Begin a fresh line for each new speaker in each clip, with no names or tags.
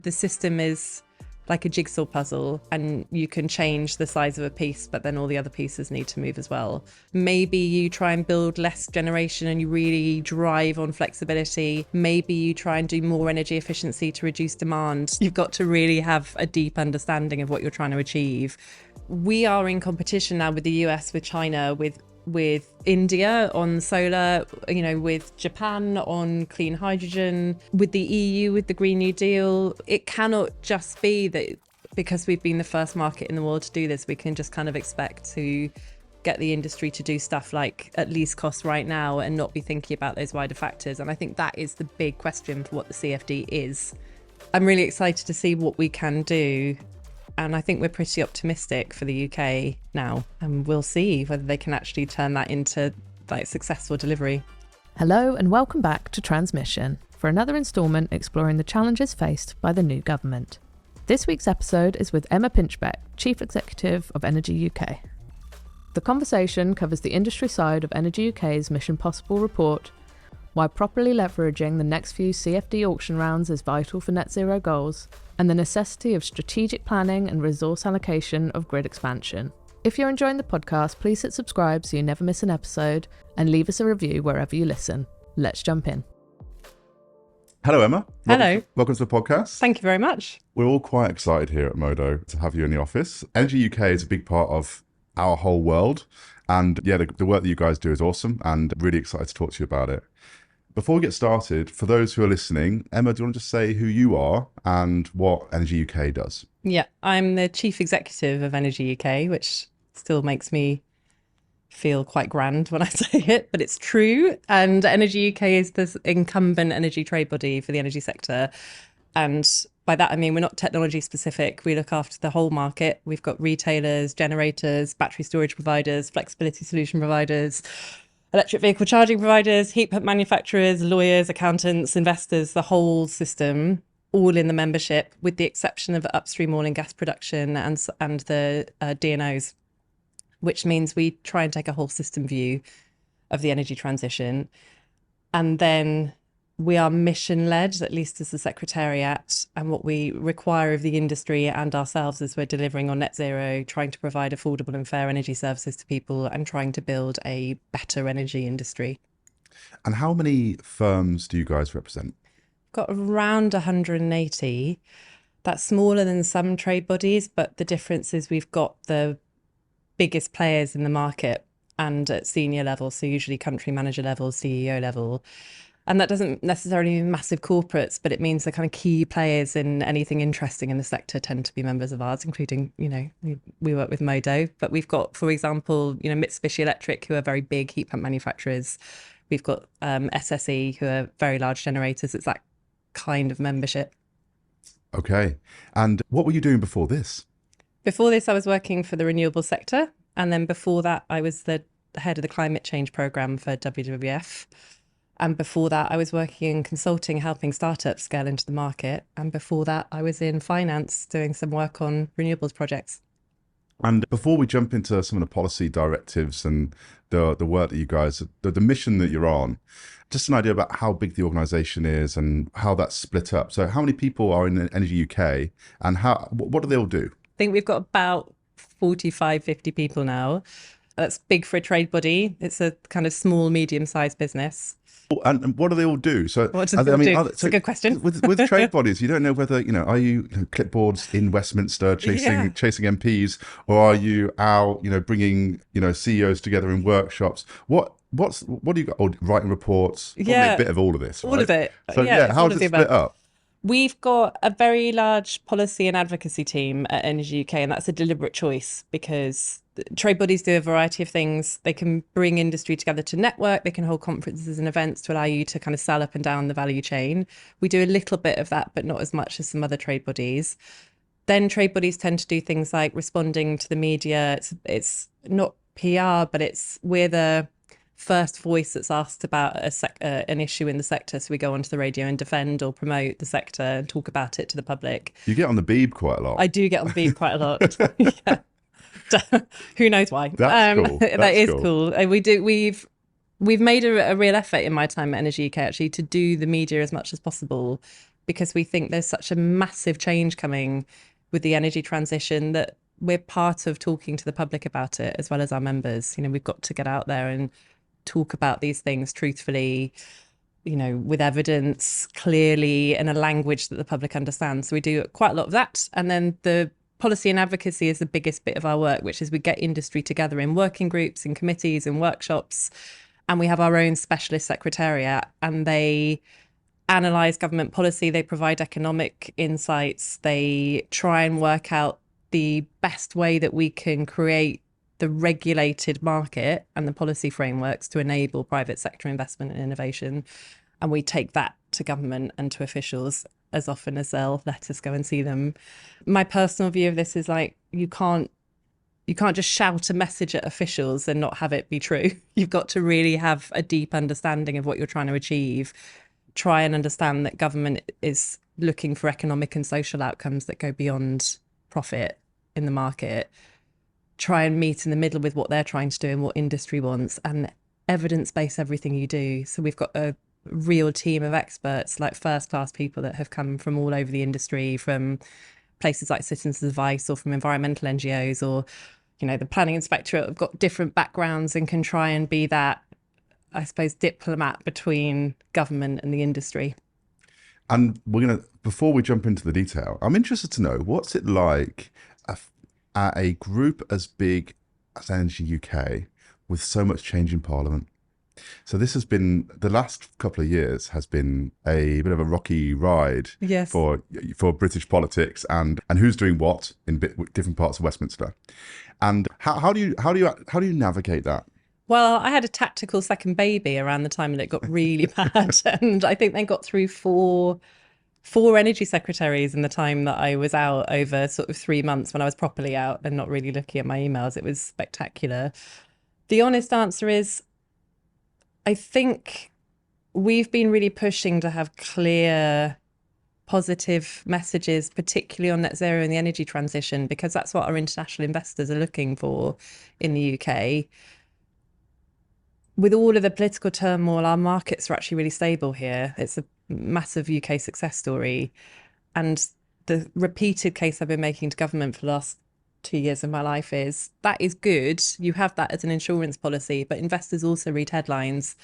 The system is like a jigsaw puzzle, and you can change the size of a piece, but then all the other pieces need to move as well. Maybe you try and build less generation and you really drive on flexibility. Maybe you try and do more energy efficiency to reduce demand. You've got to really have a deep understanding of what you're trying to achieve. We are in competition now with the US, with China, with India on solar, with Japan on clean hydrogen, with the EU, with the Green New Deal. It cannot just be that because we've been the first market in the world to do this, we can just kind of expect to get the industry to do stuff like at least cost right now and not be thinking about those wider factors. And I think that is the big question for what the CFD is. I'm really excited to see what we can do. And I think we're pretty optimistic for the UK now, and we'll see whether they can actually turn that into successful delivery.
Hello and welcome back to Transmission for another instalment exploring the challenges faced by the new government. This week's episode is with Emma Pinchbeck, Chief Executive of Energy UK. The conversation covers the industry side of Energy UK's Mission Possible report, why properly leveraging the next few CfD auction rounds is vital for net zero goals, and the necessity of strategic planning and resource allocation of grid expansion. If you're enjoying the podcast, please hit subscribe so you never miss an episode, and leave us a review wherever you listen. Let's jump in.
Hello, Emma.
Hello.
Welcome to the podcast.
Thank you very much.
We're all quite excited here at Modo to have you in the office. Energy UK is a big part of our whole world. And yeah, the work that you guys do is awesome, and really excited to talk to you about it. Before we get started, for those who are listening, Emma, do you want to just say who you are and what Energy UK does?
Yeah, I'm the Chief Executive of Energy UK, which still makes me feel quite grand when I say it, but it's true. And Energy UK is the incumbent energy trade body for the energy sector. And by that, I mean, we're not technology specific. We look after the whole market. We've got retailers, generators, battery storage providers, flexibility solution providers, electric vehicle charging providers, heat pump manufacturers, lawyers, accountants, investors, the whole system, all in the membership, with the exception of upstream oil and gas production and the DNOs, which means we try and take a whole system view of the energy transition. And then we are mission-led, at least as the Secretariat, and what we require of the industry and ourselves is we're delivering on net zero, trying to provide affordable and fair energy services to people, and trying to build a better energy industry.
And how many firms do you guys represent?
Got around 180. That's smaller than some trade bodies, but the difference is we've got the biggest players in the market and at senior level, so usually country manager level, CEO level. And that doesn't necessarily mean massive corporates, but it means the kind of key players in anything interesting in the sector tend to be members of ours, including, we work with Modo, but we've got, for example, Mitsubishi Electric, who are very big heat pump manufacturers. We've got SSE, who are very large generators. It's that kind of membership.
Okay. And what were you doing before this?
Before this, I was working for the renewable sector. And then before that, I was the head of the climate change program for WWF. And before that, I was working in consulting, helping startups scale into the market. And before that, I was in finance, doing some work on renewables projects.
And before we jump into some of the policy directives and the work that you guys, the mission that you're on, just an idea about how big the organisation is and how that's split up. So how many people are in Energy UK and what do they all do?
I think we've got about 45, 50 people now. That's big for a trade body. It's a kind of small, medium-sized business.
And what do they all do? So
what do they do? It's a good question.
With trade bodies, you don't know whether, are you clipboards in Westminster chasing MPs, or are you out, bringing, CEOs together in workshops? What do you got? Oh, writing reports? Probably a bit of all of this, right?
All of it.
So how does it split up?
We've got a very large policy and advocacy team at Energy UK, and that's a deliberate choice because trade bodies do a variety of things. They can bring industry together to network. They can hold conferences and events to allow you to kind of sell up and down the value chain. We do a little bit of that, but not as much as some other trade bodies. Then trade bodies tend to do things like responding to the media. It's not PR, but we're the first voice that's asked about an issue in the sector. So we go onto the radio and defend or promote the sector and talk about it to the public.
You get on the Beeb quite a lot.
I do get on the Beeb quite a lot. Yeah. Who knows why?
That's cool.
That is cool. We've made a real effort in my time at Energy UK actually to do the media as much as possible. because we think there's such a massive change coming with the energy transition that we're part of talking to the public about it as well as our members. You know, we've got to get out there and talk about these things truthfully, you know, with evidence, clearly, in a language that the public understands. So we do quite a lot of that. And then the policy and advocacy is the biggest bit of our work, which is we get industry together in working groups, in committees, in workshops, and we have our own specialist secretariat, and they analyse government policy, they provide economic insights, they try and work out the best way that we can create the regulated market and the policy frameworks to enable private sector investment and innovation. And we take that to government and to officials as often as they'll let us go and see them. My personal view of this is like, you can't just shout a message at officials and not have it be true. You've got to really have a deep understanding of what you're trying to achieve. Try and understand that government is looking for economic and social outcomes that go beyond profit in the market. Try and meet in the middle with what they're trying to do and what industry wants, and evidence-base everything you do. So we've got a real team of experts, like first-class people that have come from all over the industry, from places like Citizens Advice or from environmental NGOs, or, you know, the planning inspectorate have got different backgrounds and can try and be that, I suppose, diplomat between government and the industry.
And we're going to, before we jump into the detail, I'm interested to know, what's it like at a group as big as Energy UK with so much change in Parliament? So this has been, the last couple of years has been a bit of a rocky ride.
Yes.
for British politics and who's doing what in different parts of Westminster. And how do you navigate that?
Well, I had a tactical second baby around the time that it got really bad. And I think they got through four energy secretaries in the time that I was out, over sort of 3 months when I was properly out and not really looking at my emails. It was spectacular. The honest answer is, I think we've been really pushing to have clear, positive messages, particularly on net zero and the energy transition, because that's what our international investors are looking for in the UK. With all of the political turmoil, our markets are actually really stable here. It's a massive UK success story. And the repeated case I've been making to government for the last 2 years of my life is that is good. You have that as an insurance policy, but investors also read headlines.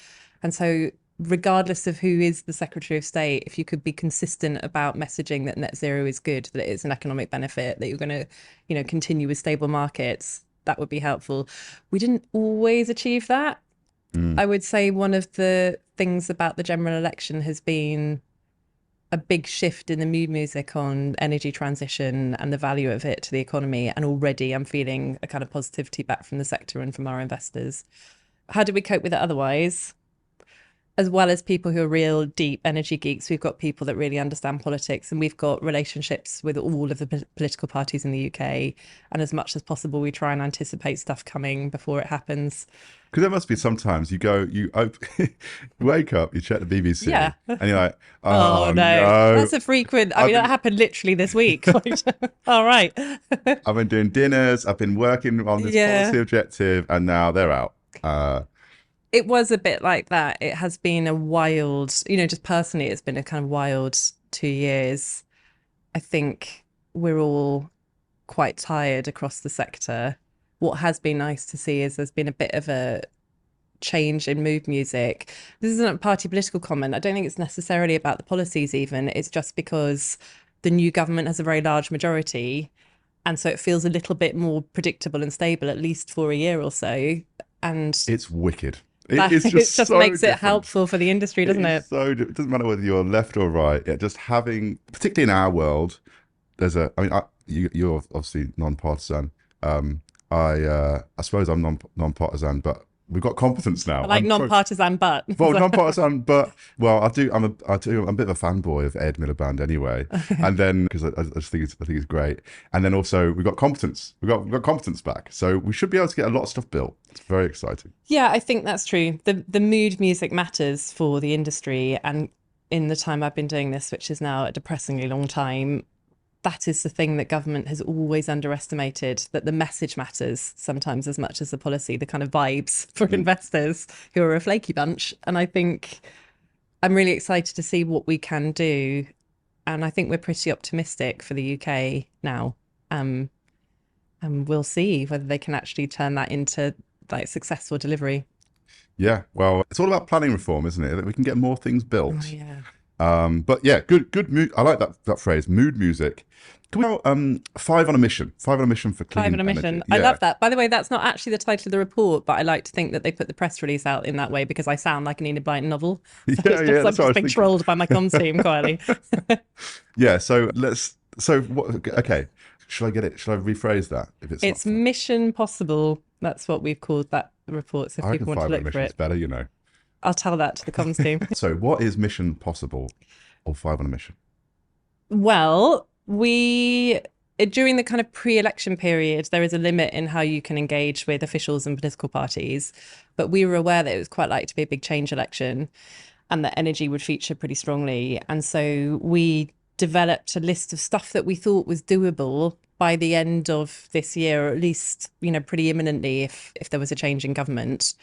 And so regardless of who is the Secretary of State, if you could be consistent about messaging that net zero is good, that it's an economic benefit, that you're going to, you know, continue with stable markets, that would be helpful. We didn't always achieve that. I would say one of the things about the general election has been a big shift in the mood music on energy transition and the value of it to the economy. And already I'm feeling a kind of positivity back from the sector and from our investors. How do we cope with it otherwise? As well as people who are real deep energy geeks, we've got people that really understand politics, and we've got relationships with all of the political parties in the UK. And as much as possible, we try and anticipate stuff coming before it happens.
Because there must be sometimes you wake up, you check the BBC,
Yeah.
and you're like,
Oh, no. That's a frequent, I mean, that happened literally this week. All right.
I've been doing dinners, I've been working on this policy objective, and now they're out.
It was a bit like that. It has been a wild, you know, just personally, it's been a kind of wild 2 years. I think we're all quite tired across the sector. What has been nice to see is there's been a bit of a change in mood music. This isn't a party political comment. I don't think it's necessarily about the policies even. It's just because the new government has a very large majority. And so it feels a little bit more predictable and stable, at least for a year or so. And
it's wicked.
It just so makes it helpful for the industry, doesn't it?
So it doesn't matter whether you're left or right. Just having, particularly in our world, there's a. I mean, you're obviously non-partisan. I suppose I'm non-partisan, but we've got competence now.
I like non-partisan, but
well, non-partisan, but well, I'm a bit of a fanboy of Ed Miliband anyway, and then because I just think it's great, and then also we've got competence. We've got competence back, so we should be able to get a lot of stuff built. It's very exciting.
Yeah, I think that's true. The mood music matters for the industry, and in the time I've been doing this, which is now a depressingly long time, that is the thing that government has always underestimated, that the message matters sometimes as much as the policy, the kind of vibes for investors who are a flaky bunch. And I think I'm really excited to see what we can do And I think we're pretty optimistic for the UK now. And we'll see whether they can actually turn that into like successful delivery.
Yeah, well, it's all about planning reform, isn't it? That we can get more things
Oh,
built.
yeah.
But yeah, good mood. I like that phrase, mood music. Can we go, 5 on a mission? 5 on a mission for
Five
clean
on a
energy.
mission. I
Yeah.
love that. By the way, that's not actually the title of the report, but I like to think that they put the press release out in that way because I sound like an Enid Blyton novel. So
Yeah, yeah,
I'm
that's what I
just
was
being
thinking.
trolled by my comms team quietly.
Yeah, so what, okay. Should I get it? Should I rephrase that if it's not
It's
fun?
Mission Possible. That's what we've called that report. So if
I reckon
people want to
five on a
look for
mission is
it,
better, you know.
I'll tell that to the comms team.
So what is mission possible or 5 on a mission?
Well, during the kind of pre-election period, there is a limit in how you can engage with officials and political parties. But we were aware that it was quite likely to be a big change election and that energy would feature pretty strongly. And so we developed a list of stuff that we thought was doable by the end of this year, or at least, pretty imminently if there was a change in government.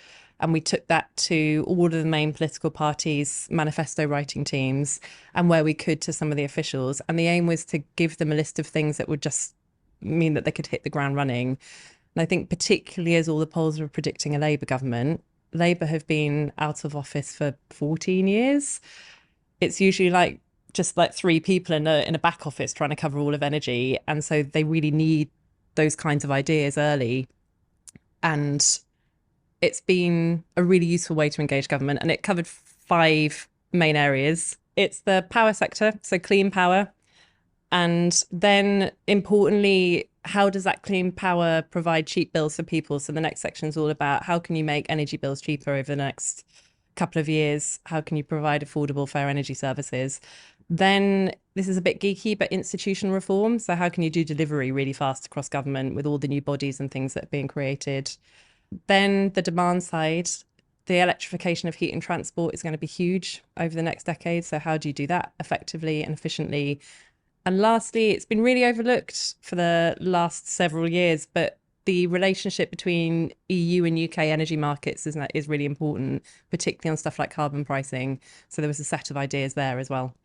And we took that to all of the main political parties' manifesto writing teams and where we could to some of the officials. And the aim was to give them a list of things that would just mean that they could hit the ground running. And I think particularly as all the polls were predicting a Labour government, Labour have been out of office for 14 years. It's usually just like 3 people in a back office trying to cover all of energy. And so they really need those kinds of ideas early. And it's been a really useful way to engage government, and it covered 5 main areas. It's the power sector, so clean power. And then importantly, how does that clean power provide cheap bills for people? So the next section is all about how can you make energy bills cheaper over the next couple of years? How can you provide affordable, fair energy services? Then this is a bit geeky, but institutional reform. So how can you do delivery really fast across government with all the new bodies and things that are being created? Then the demand side, the electrification of heat and transport is going to be huge over the next decade. So how do you do that effectively and efficiently? And lastly, it's been really overlooked for the last several years, but the relationship between EU and UK energy markets is really important, particularly on stuff like carbon pricing. So there was a set of ideas there as well.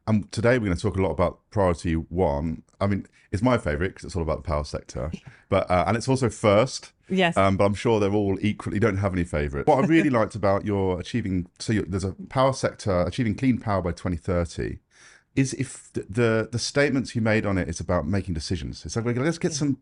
And today we're going to talk a lot about priority 1. I mean, it's my favourite because it's all about the power sector, but and it's also first.
Yes.
But I'm sure they're all equally. You don't have any favourites. What I really liked about your achieving, there's a power sector achieving clean power by 2030. Is if the statements you made on it is about making decisions. It's like let's get some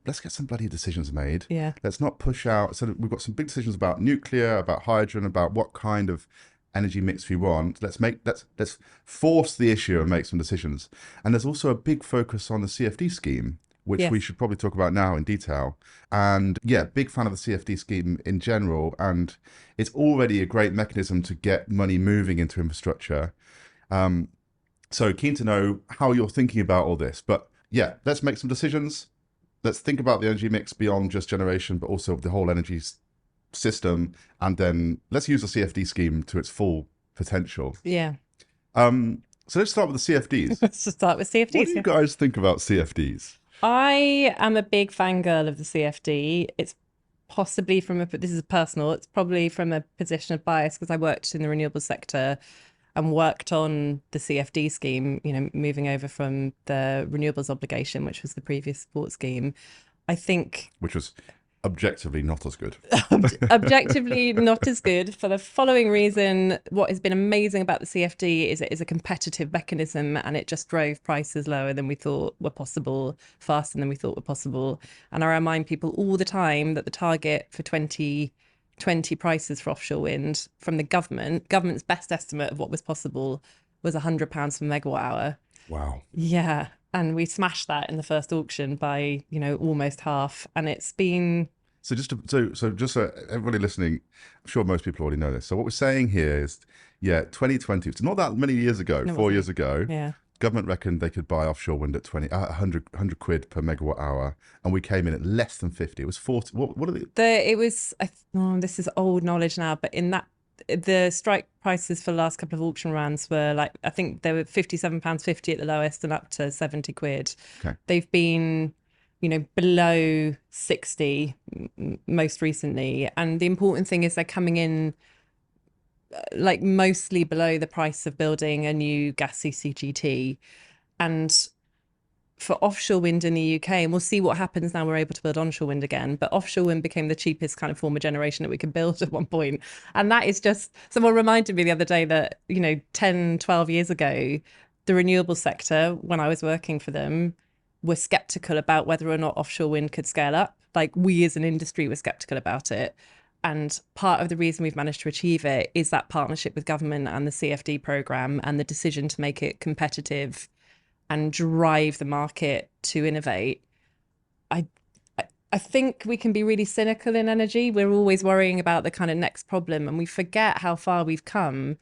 bloody decisions made.
Yeah.
Let's not push out. So we've got some big decisions about nuclear, about hydrogen, about what kind of energy mix we want. Let's force the issue and make some decisions. And there's also a big focus on the CfD scheme, which
Yes.
we should probably talk about now in detail. And yeah, big fan of the CfD scheme in general. And it's already a great mechanism to get money moving into infrastructure. So keen to know how you're thinking about all this. But yeah, let's make some decisions. Let's think about the energy mix beyond just generation, but also the whole energy system. And then let's use the CfD scheme to its full potential.
Yeah.
So let's start with the CfDs.
Let's just start with CFDs.
What do you guys think about CfDs?
I am a big fangirl of the CFD. It's possibly this is personal, it's probably from a position of bias because I worked in the renewables sector and worked on the CfD scheme, moving over from the renewables obligation, which was the previous support scheme. I think
Which was objectively not as good.
objectively not as good for the following reason. What has been amazing about the CfD is it is a competitive mechanism, and it just drove prices lower than we thought were possible, faster than we thought were possible. And I remind people all the time that the target for 2020 prices for offshore wind from the government's best estimate of what was possible was £100 per megawatt hour.
Wow.
Yeah. And we smashed that in the first auction by, almost half. And it's been...
So just so everybody listening, I'm sure most people already know this. So what we're saying here is, 2020, it's not that many years ago,
No, it
4
wasn't.
years ago,
Yeah.
government reckoned they could buy offshore wind at 100 quid per megawatt hour, and we came in at less than 50. It was 40. What are the...
It was, this is old knowledge now, but in that, the strike prices for the last couple of auction rounds were I think they were £57.50 at the lowest and up to 70 quid.
Okay.
They've been, below 60 most recently. And the important thing is they're coming in mostly below the price of building a new gas CCGT. And for offshore wind in the UK, and we'll see what happens now we're able to build onshore wind again, but offshore wind became the cheapest kind of form of generation that we could build at one point. And that is just, someone reminded me the other day that, 10, 12 years ago, the renewable sector, when I was working for them, were skeptical about whether or not offshore wind could scale up. Like, we as an industry were skeptical about it. And part of the reason we've managed to achieve it is that partnership with government and the CfD programme and the decision to make it competitive and drive the market to innovate. I think we can be really cynical in energy. We're always worrying about the kind of next problem, and we forget how far we've come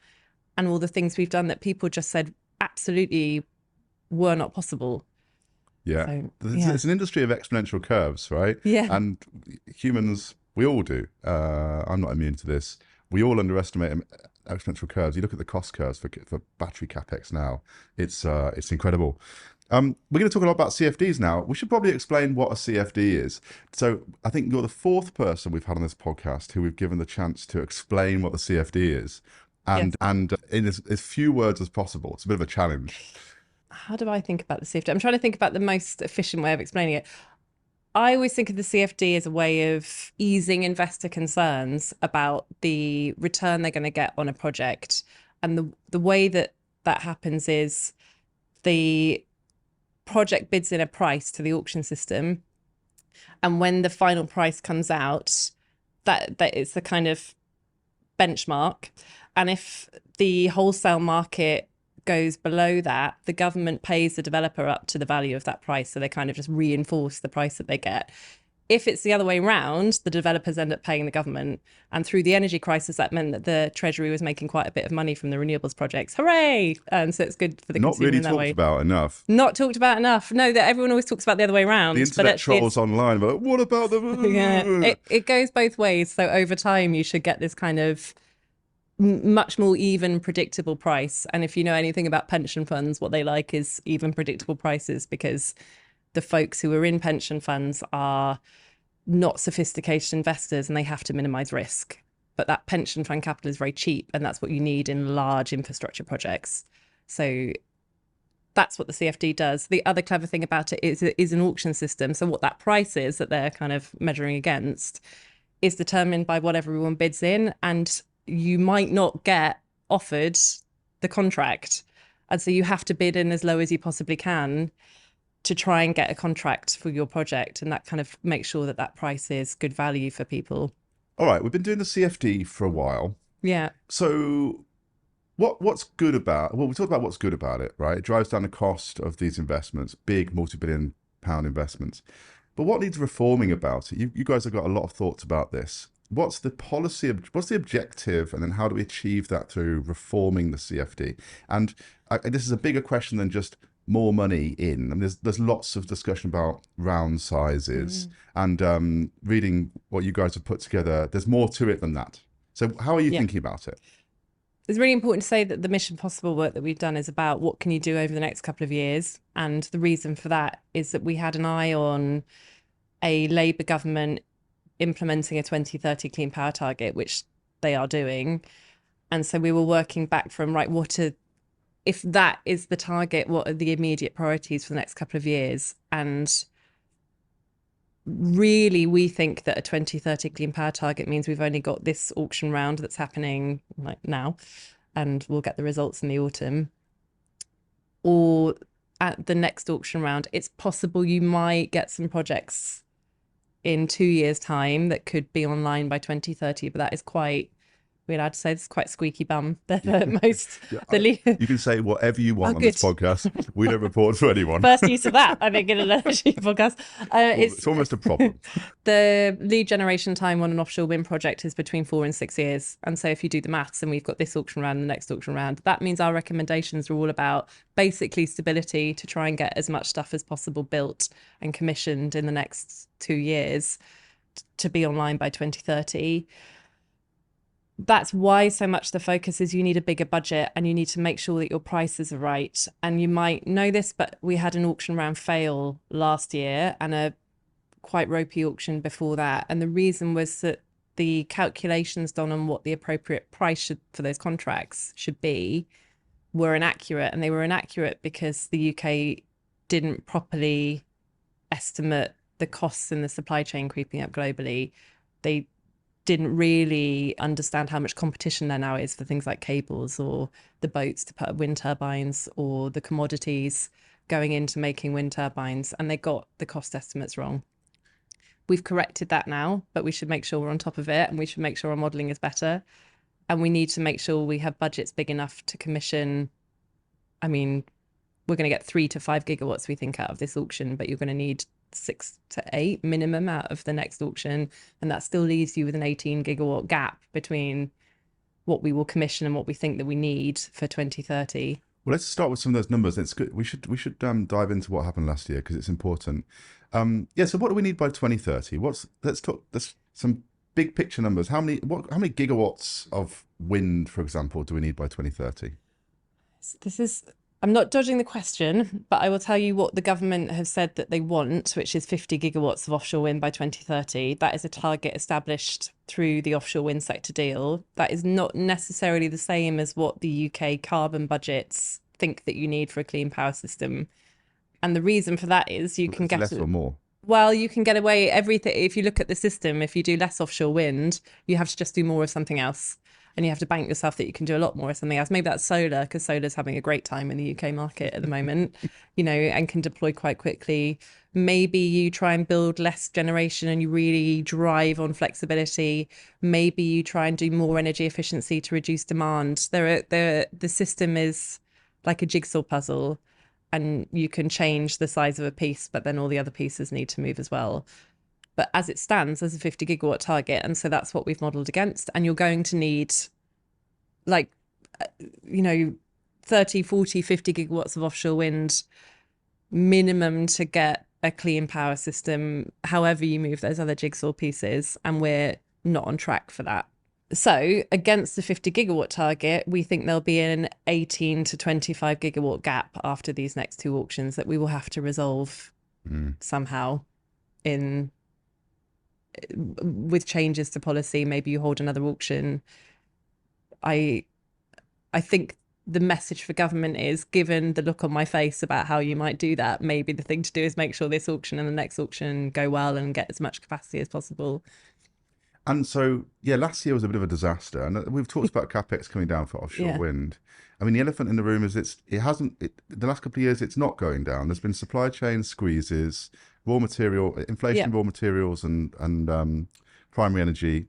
and all the things we've done that people just said absolutely were not possible.
Yeah.
So,
It's an industry of exponential curves, right?
Yeah.
And humans, we all do. I'm not immune to this. We all underestimate exponential curves. You look at the cost curves for battery capex now. It's incredible. We're going to talk a lot about CFDs now. We should probably explain what a CFD is. So I think you're the fourth person we've had on this podcast who we've given the chance to explain what the CFD is. And in as few words as possible. It's a bit of a challenge.
How do I think about the CFD? I'm trying to think about the most efficient way of explaining it. I always think of the CFD as a way of easing investor concerns about the return they're going to get on a project. And the way that happens is the project bids in a price to the auction system. And when the final price comes out, that is the kind of benchmark. And if the wholesale market goes below that, the government pays the developer up to the value of that price. So they kind of just reinforce the price that they get. If it's the other way around, the developers end up paying the government. And through the energy crisis, that meant that the Treasury was making quite a bit of money from the renewables projects. Hooray! And so it's good for the
Not
consumer
really
in that
talked
way.
about enough.
Not talked about enough. No, that everyone always talks about the other way around.
The internet trolls online, but what about the...
Yeah, it goes both ways. So over time, you should get this kind of much more even, predictable price. And if you know anything about pension funds, what they like is even, predictable prices, because the folks who are in pension funds are not sophisticated investors and they have to minimize risk. But that pension fund capital is very cheap, and that's what you need in large infrastructure projects. So that's what the CFD does. The other clever thing about it is an auction system. So what that price is that they're kind of measuring against is determined by what everyone bids in, and you might not get offered the contract. And so you have to bid in as low as you possibly can to try and get a contract for your project. And that kind of makes sure that that price is good value for people.
All right, we've been doing the CFD for a while.
Yeah.
So what's good about, well, we talked about what's good about it, right? It drives down the cost of these investments, big multi-billion pound investments. But what needs reforming about it? You guys have got a lot of thoughts about this. What's the policy, what's the objective, and then how do we achieve that through reforming the CFD? And this is a bigger question than just more money in. I mean, there's lots of discussion about round sizes and reading what you guys have put together. There's more to it than that. So how are you thinking about it?
It's really important to say that the Mission Possible work that we've done is about what can you do over the next couple of years. And the reason for that is that we had an eye on a Labour government implementing a 2030 clean power target, which they are doing. And so we were working back from, right, if that is the target, what are the immediate priorities for the next couple of years? And really, we think that a 2030 clean power target means we've only got this auction round that's happening like now, and we'll get the results in the autumn. Or at the next auction round, it's possible you might get some projects in 2 years' time that could be online by 2030, but that is quite, we're allowed to say this is quite squeaky bum.
You can say whatever you want on this podcast. We don't report for anyone.
First use of that, I think, in an energy podcast.
It's almost a problem.
The lead generation time on an offshore wind project is between 4 and 6 years. And so if you do the maths, and we've got this auction round and the next auction round, that means our recommendations are all about basically stability to try and get as much stuff as possible built and commissioned in the next 2 years to be online by 2030. That's why so much the focus is you need a bigger budget and you need to make sure that your prices are right. And you might know this, but we had an auction round fail last year and a quite ropey auction before that. And the reason was that the calculations done on what the appropriate price for those contracts should be were inaccurate, and they were inaccurate because the UK didn't properly estimate the costs in the supply chain creeping up globally. They didn't really understand how much competition there now is for things like cables or the boats to put up wind turbines or the commodities going into making wind turbines, and they got the cost estimates wrong. We've corrected that now, but we should make sure we're on top of it, and we should make sure our modelling is better. And we need to make sure we have budgets big enough to commission. I mean, we're going to get 3 to 5 gigawatts, we think, out of this auction, but you're going to need 6 to 8 minimum out of the next auction. And that still leaves you with an 18 gigawatt gap between what we will commission and what we think that we need for 2030.
Well, let's start with some of those numbers. It's good. We should dive into what happened last year because it's important. So what do we need by 2030? Let's talk. There's some big picture numbers. How many gigawatts of wind, for example, do we need by 2030?
I'm not dodging the question, but I will tell you what the government have said that they want, which is 50 gigawatts of offshore wind by 2030. That is a target established through the offshore wind sector deal. That is not necessarily the same as what the UK carbon budgets think that you need for a clean power system. And the reason for that is you can get
less or more.
Well, you can get away everything. If you look at the system, if you do less offshore wind, you have to just do more of something else. And you have to bank yourself that you can do a lot more of something else. Maybe that's solar, because solar's having a great time in the UK market at the moment, and can deploy quite quickly. Maybe you try and build less generation and you really drive on flexibility. Maybe you try and do more energy efficiency to reduce demand. The system is like a jigsaw puzzle, and you can change the size of a piece, but then all the other pieces need to move as well. But as it stands, there's a 50 gigawatt target. And so that's what we've modeled against. And you're going to need 30, 40, 50 gigawatts of offshore wind minimum to get a clean power system, however you move those other jigsaw pieces. And we're not on track for that. So against the 50 gigawatt target, we think there'll be an 18 to 25 gigawatt gap after these next two auctions that we will have to resolve somehow with changes to policy. Maybe you hold another auction. I think the message for government is, given the look on my face about how you might do that, maybe the thing to do is make sure this auction and the next auction go well and get as much capacity as possible.
And so, last year was a bit of a disaster. And we've talked about CapEx coming down for offshore wind. I mean, the elephant in the room is the last couple of years, it's not going down. There's been supply chain squeezes, inflation, raw materials and primary energy,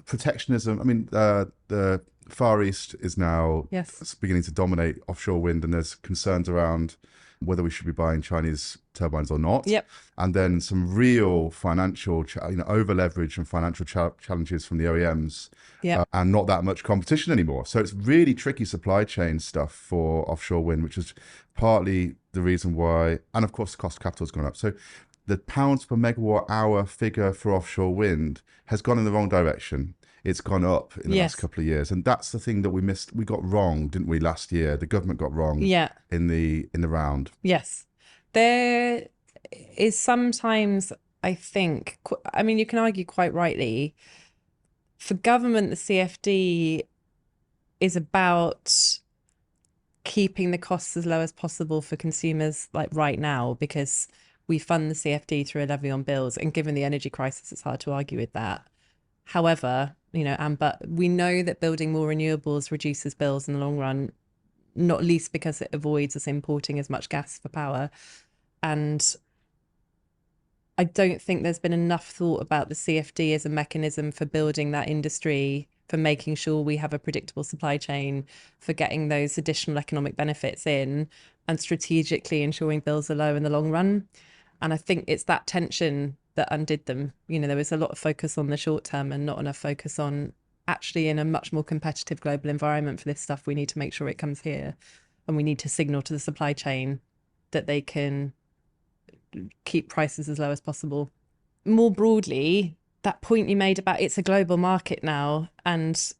protectionism. I mean, the Far East is now beginning to dominate offshore wind, and there's concerns around whether we should be buying Chinese turbines or not. And then some real financial, over leverage and financial challenges from the OEMs, and not that much competition anymore. So it's really tricky supply chain stuff for offshore wind, which is partly the reason why, and of course the cost of capital has gone up. So the pounds per megawatt hour figure for offshore wind has gone in the wrong direction. It's gone up in the last couple of years, and that's the thing that we missed. We got wrong, didn't we, last year? The government got wrong in the round.
Yes, there is sometimes, I think, you can argue quite rightly, for government, the CfD is about keeping the costs as low as possible for consumers, like right now, because we fund the CfD through a levy on bills, and given the energy crisis, it's hard to argue with that. However, but we know that building more renewables reduces bills in the long run, not least because it avoids us importing as much gas for power. And I don't think there's been enough thought about the CfD as a mechanism for building that industry, for making sure we have a predictable supply chain, for getting those additional economic benefits in, and strategically ensuring bills are low in the long run. And I think it's that tension that undid them. There was a lot of focus on the short term and not enough focus on, actually, in a much more competitive global environment for this stuff, we need to make sure it comes here, and we need to signal to the supply chain that they can keep prices as low as possible. More broadly, that point you made about it's a global market now, and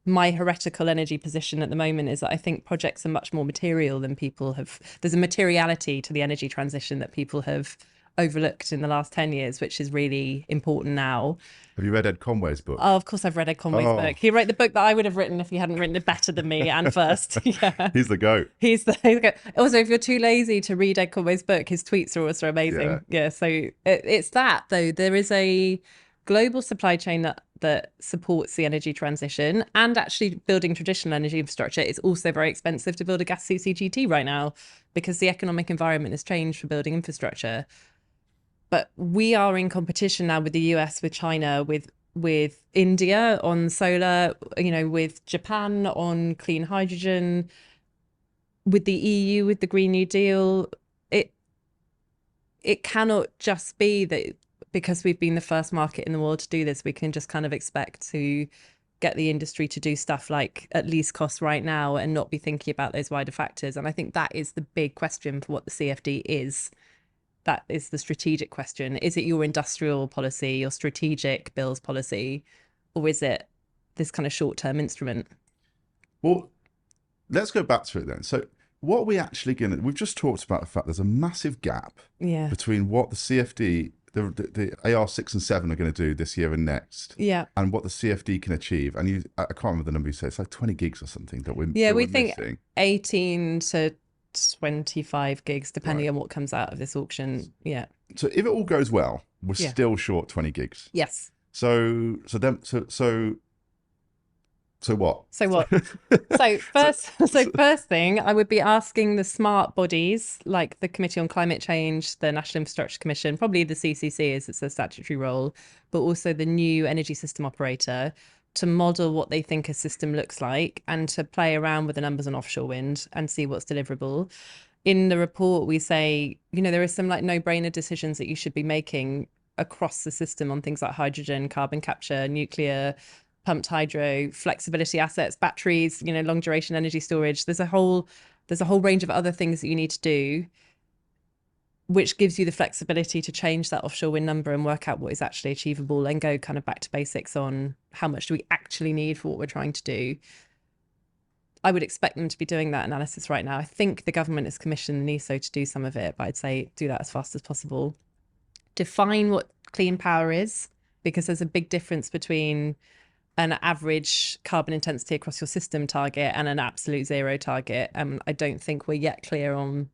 my heretical energy position at the moment is that I think projects are much more material than people have. There's a materiality to the energy transition that people have overlooked in the last 10 years, which is really important now.
Have you read Ed Conway's book?
Oh, of course, I've read Ed Conway's book. He wrote the book that I would have written if he hadn't written it better than me and first. Yeah.
He's the goat.
He's the goat. Also, if you're too lazy to read Ed Conway's book, his tweets are also amazing. Yeah, so it's that, though. There is a global supply chain that supports the energy transition, and actually building traditional energy infrastructure. It's also very expensive to build a gas CCGT right now because the economic environment has changed for building infrastructure. But we are in competition now with the US, with China, with India on solar, with Japan on clean hydrogen, with the EU, with the Green New Deal. It cannot just be that because we've been the first market in the world to do this, we can just kind of expect to get the industry to do stuff like at least cost right now and not be thinking about those wider factors. And I think that is the big question for what the CFD is. That is the strategic question. Is it your industrial policy, your strategic bills policy, or is it this kind of short-term instrument?
Well, let's go back to it then. So what are we actually going to... We've just talked about the fact there's a massive gap between what the CFD, the AR6 and 7 are going to do this year and next, and what the CFD can achieve. And I can't remember the number you said. It's like 20 gigs or something that we're
we think
missing.
18 to 25 gigs depending on what comes out of this auction.
So if it all goes well, we're still short 20 gigs.
Yes.
So what?
First thing, I would be asking the smart bodies like the Committee on Climate Change, the National Infrastructure Commission, probably the CCC as it's a statutory role, but also the new energy system operator, to model what they think a system looks like and to play around with the numbers on offshore wind and see what's deliverable. In the report, we say, there are some like no-brainer decisions that you should be making across the system on things like hydrogen, carbon capture, nuclear, pumped hydro, flexibility assets, batteries, long duration energy storage. There's a whole range of other things that you need to do, which gives you the flexibility to change that offshore wind number and work out what is actually achievable and go kind of back to basics on how much do we actually need for what we're trying to do. I would expect them to be doing that analysis right now. I think the government has commissioned the NESO to do some of it, but I'd say do that as fast as possible. Define what clean power is, because there's a big difference between an average carbon intensity across your system target and an absolute zero target. I don't think we're yet clear on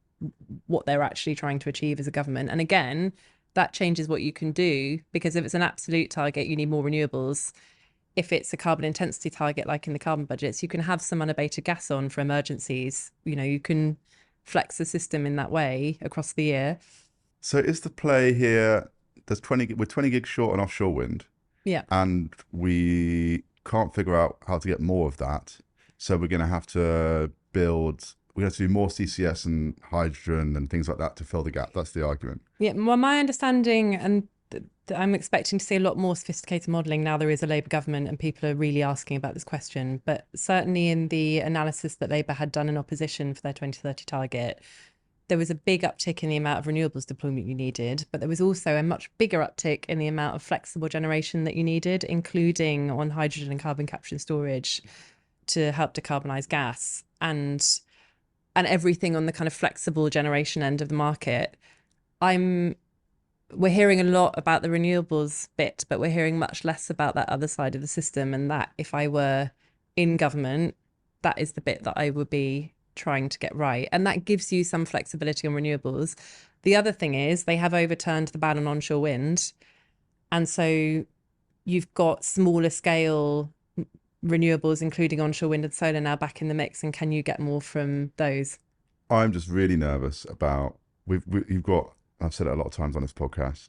what they're actually trying to achieve as a government. And again, that changes what you can do, because if it's an absolute target, you need more renewables. If it's a carbon intensity target, like in the carbon budgets, you can have some unabated gas on for emergencies. You can flex the system in that way across the year.
So is the play here, we're 20 gigs short on offshore wind.
Yeah.
And we can't figure out how to get more of that. So we're going to have to do more CCS and hydrogen and things like that to fill the gap. That's the argument.
Yeah. Well, my understanding, and I'm expecting to see a lot more sophisticated modelling now there is a Labour government and people are really asking about this question. But certainly in the analysis that Labour had done in opposition for their 2030 target, there was a big uptick in the amount of renewables deployment you needed, but there was also a much bigger uptick in the amount of flexible generation that you needed, including on hydrogen and carbon capture and storage to help decarbonise gas and everything on the kind of flexible generation end of the market. We're hearing a lot about the renewables bit, but we're hearing much less about that other side of the system. And that, if I were in government, that is the bit that I would be trying to get right. And that gives you some flexibility on renewables. The other thing is they have overturned the ban on onshore wind. And so you've got smaller scale renewables, including onshore wind and solar, now back in the mix. And can you get more from those? I'm
just really nervous about, you've got, I've said it a lot of times on this podcast,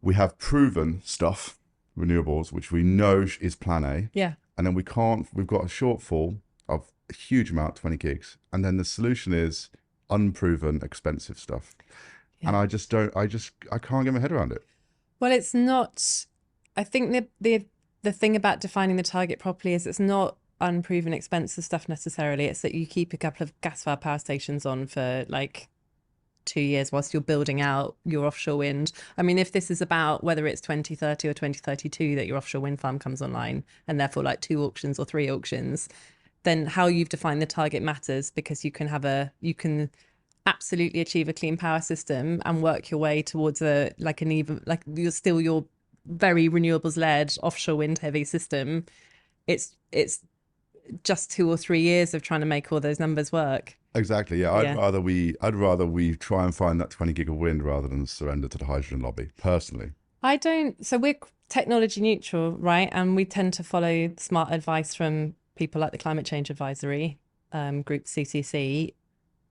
we have proven stuff, renewables, which we know is plan A.
Yeah.
And then we've got a shortfall of a huge amount, 20 gigs. And then the solution is unproven, expensive stuff. Yeah. And I can't get my head around it.
Well, it's not, I think the thing about defining the target properly is it's not unproven, expensive stuff necessarily. It's that you keep a couple of gas-fired power stations on for like 2 years whilst you're building out your offshore wind. I mean, if this is about whether it's 2030 or 2032 that your offshore wind farm comes online, and therefore like 2 auctions or 3 auctions, then how you've defined the target matters, because you can absolutely achieve a clean power system and work your way towards your very renewables led offshore wind heavy system, it's just 2 or 3 years of trying to make all those numbers work.
Exactly. Yeah. I'd rather we try and find that 20 gig of wind rather than surrender to the hydrogen lobby, personally.
I don't. So we're technology neutral, right? And we tend to follow smart advice from people like the Climate Change Advisory group, CCC.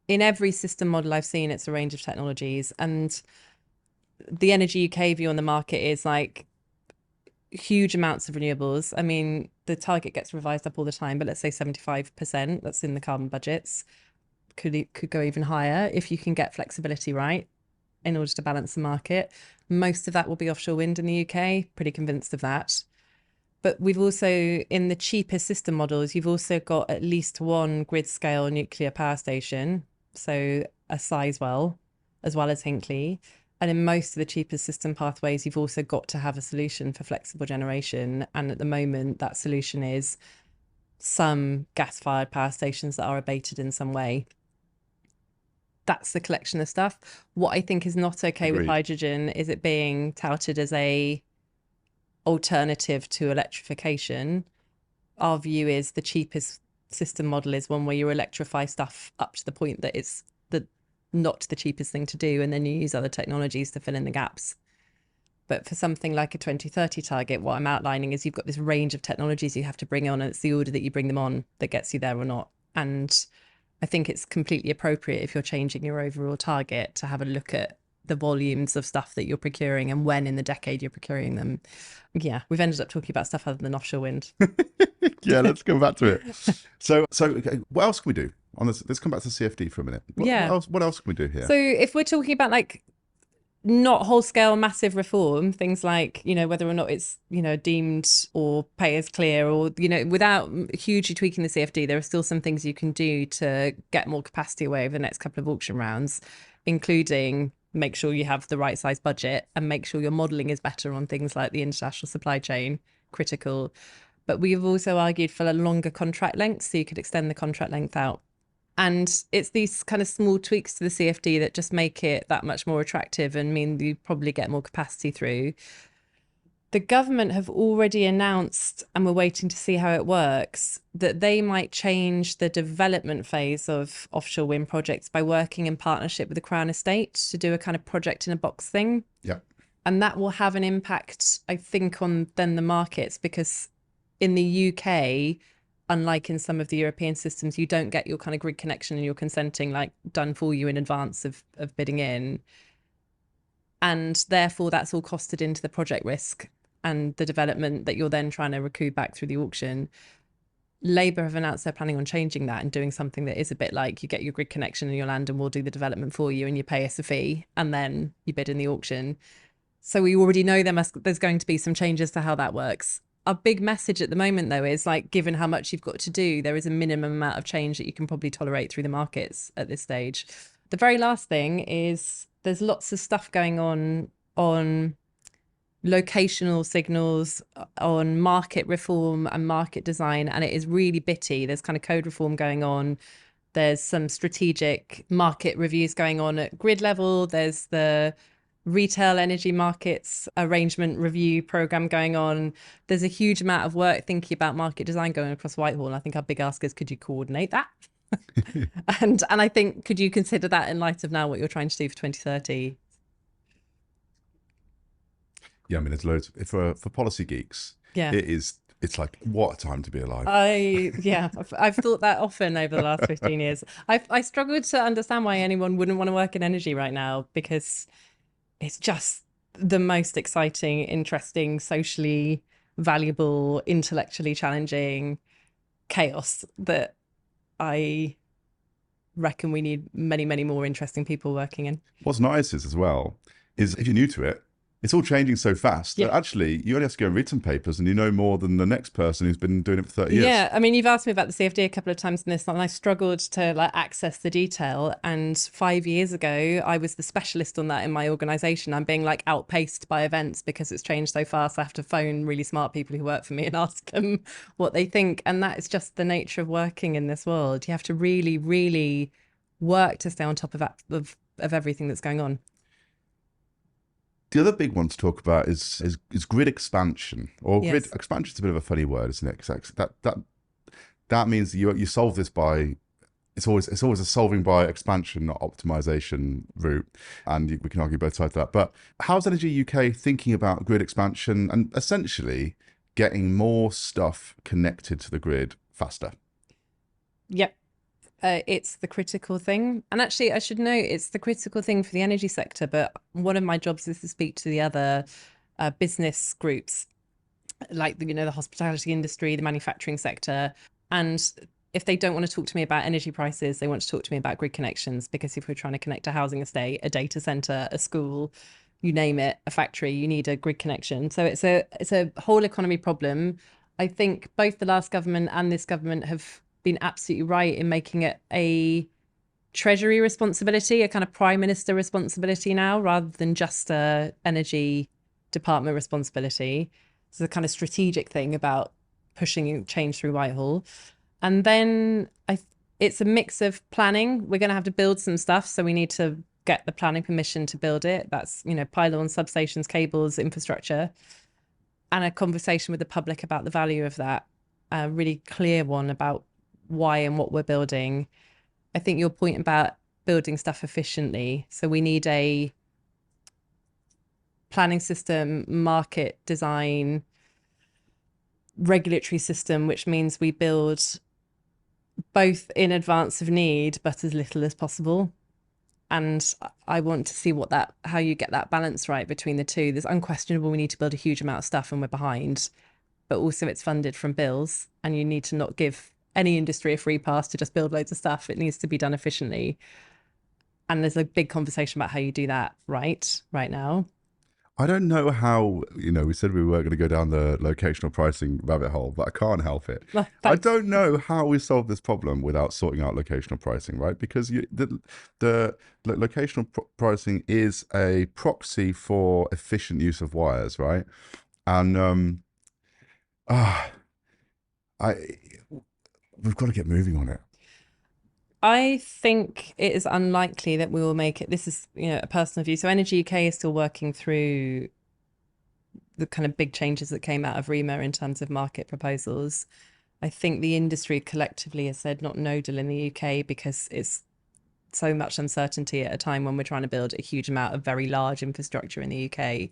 In every system model I've seen, it's a range of technologies. And the Energy UK view on the market is like huge amounts of renewables. I mean, the target gets revised up all the time, but let's say 75%, that's in the carbon budgets. Could go even higher if you can get flexibility right in order to balance the market. Most of that will be offshore wind in the UK, pretty convinced of that. But we've also, in the cheapest system models, you've also got at least one grid scale nuclear power station, so a Sizewell, as well as Hinkley. And in most of the cheapest system pathways, you've also got to have a solution for flexible generation. And at the moment, that solution is some gas-fired power stations that are abated in some way. That's the collection of stuff. What I think is not okay
Agreed.
with hydrogen is it being touted as a alternative to electrification. Our view is the cheapest system model is one where you electrify stuff up to the point that it's not the cheapest thing to do, and then you use other technologies to fill in the gaps. But for something like a 2030 target, what I'm outlining is you've got this range of technologies you have to bring on, and it's the order that you bring them on that gets you there or not. And I think it's completely appropriate if you're changing your overall target to have a look at the volumes of stuff that you're procuring and when in the decade you're procuring them. Yeah, we've ended up talking about stuff other than offshore wind.
Yeah, let's come back to it. So okay, what else can we do on this? Let's come back to CFD for a minute. What else can we do here?
So if we're talking about like not whole scale massive reform, things like, you know, whether or not it's, you know, deemed or pay as clear, or, you know, without hugely tweaking the CFD, there are still some things you can do to get more capacity away over the next couple of auction rounds, including make sure you have the right size budget and make sure your modelling is better on things like the international supply chain, critical. But we've also argued for a longer contract length, so you could extend the contract length out. And it's these kind of small tweaks to the CFD that just make it that much more attractive and mean you probably get more capacity through. The government have already announced, and we're waiting to see how it works, that they might change the development phase of offshore wind projects by working in partnership with the Crown Estate to do a kind of project in a box thing.
Yeah.
And that will have an impact, I think, on then the markets, because in the UK, unlike in some of the European systems, you don't get your kind of grid connection and your consenting like done for you in advance of bidding in. And therefore, that's all costed into the project risk and the development that you're then trying to recoup back through the auction. Labour have announced they're planning on changing that and doing something that is a bit like you get your grid connection in your land and we'll do the development for you and you pay us a fee and then you bid in the auction. So we already know there's going to be some changes to how that works. Our big message at the moment, though, is like, given how much you've got to do, there is a minimum amount of change that you can probably tolerate through the markets at this stage. The very last thing is there's lots of stuff going on locational signals, on market reform and market design, and it is really bitty. There's kind of code reform going on. There's some strategic market reviews going on at grid level. There's the retail energy markets arrangement review program going on. There's a huge amount of work thinking about market design going across Whitehall. And I think our big ask is, could you coordinate that? and I think, could you consider that in light of now what you're trying to do for 2030?
Yeah, I mean, there's loads for policy geeks.
Yeah,
it's like, what a time to be alive.
I've thought that often over the last 15 years. I struggled to understand why anyone wouldn't want to work in energy right now, because it's just the most exciting, interesting, socially valuable, intellectually challenging chaos that I reckon we need many, many more interesting people working in.
What's nice is, as well, is if you're new to it, it's all changing so fast that actually you only have to go and read some papers and you know more than the next person who's been doing it for 30 years.
Yeah, I mean, you've asked me about the CFD a couple of times in this, and I struggled to like access the detail. And 5 years ago, I was the specialist on that in my organisation. I'm being like outpaced by events because it's changed so fast. I have to phone really smart people who work for me and ask them what they think. And that is just the nature of working in this world. You have to really, really work to stay on top of everything that's going on.
The other big one to talk about is grid expansion. Or grid
Yes.
expansion is a bit of a funny word, isn't it? 'Cause that means you solve this by it's always a solving by expansion, not optimization route, and we can argue both sides of that. But how's Energy UK thinking about grid expansion and essentially getting more stuff connected to the grid faster?
Yep. It's the critical thing. And actually, I should note it's the critical thing for the energy sector. But one of my jobs is to speak to the other business groups, like the hospitality industry, the manufacturing sector. And if they don't want to talk to me about energy prices, they want to talk to me about grid connections. Because if we're trying to connect a housing estate, a data center, a school, you name it, a factory, you need a grid connection. So it's a whole economy problem. I think both the last government and this government have been absolutely right in making it a treasury responsibility, a kind of prime minister responsibility now, rather than just a energy department responsibility. It's a kind of strategic thing about pushing change through Whitehall. And then it's a mix of planning. We're going to have to build some stuff, so we need to get the planning permission to build it. That's pylons, substations, cables, infrastructure, and a conversation with the public about the value of that. A really clear one about why and what we're building. I think your point about building stuff efficiently. So we need a planning system, market design, regulatory system, which means we build both in advance of need, but as little as possible. And I want to see how you get that balance right between the two. There's unquestionable we need to build a huge amount of stuff and we're behind, but also it's funded from bills, and you need to not give any industry a free pass to just build loads of stuff. It needs to be done efficiently. And there's a big conversation about how you do that right now.
I don't know how, we said we weren't going to go down the locational pricing rabbit hole, but I can't help it.
Well,
I
thanks.
don't know how we solve this problem without sorting out locational pricing, right? Because the locational pricing is a proxy for efficient use of wires, right? And we've got to get moving on it.
I think it is unlikely that we will make it. This is, a personal view. So Energy UK is still working through the kind of big changes that came out of REMA in terms of market proposals. I think the industry collectively has said not nodal in the UK because it's so much uncertainty at a time when we're trying to build a huge amount of very large infrastructure in the UK.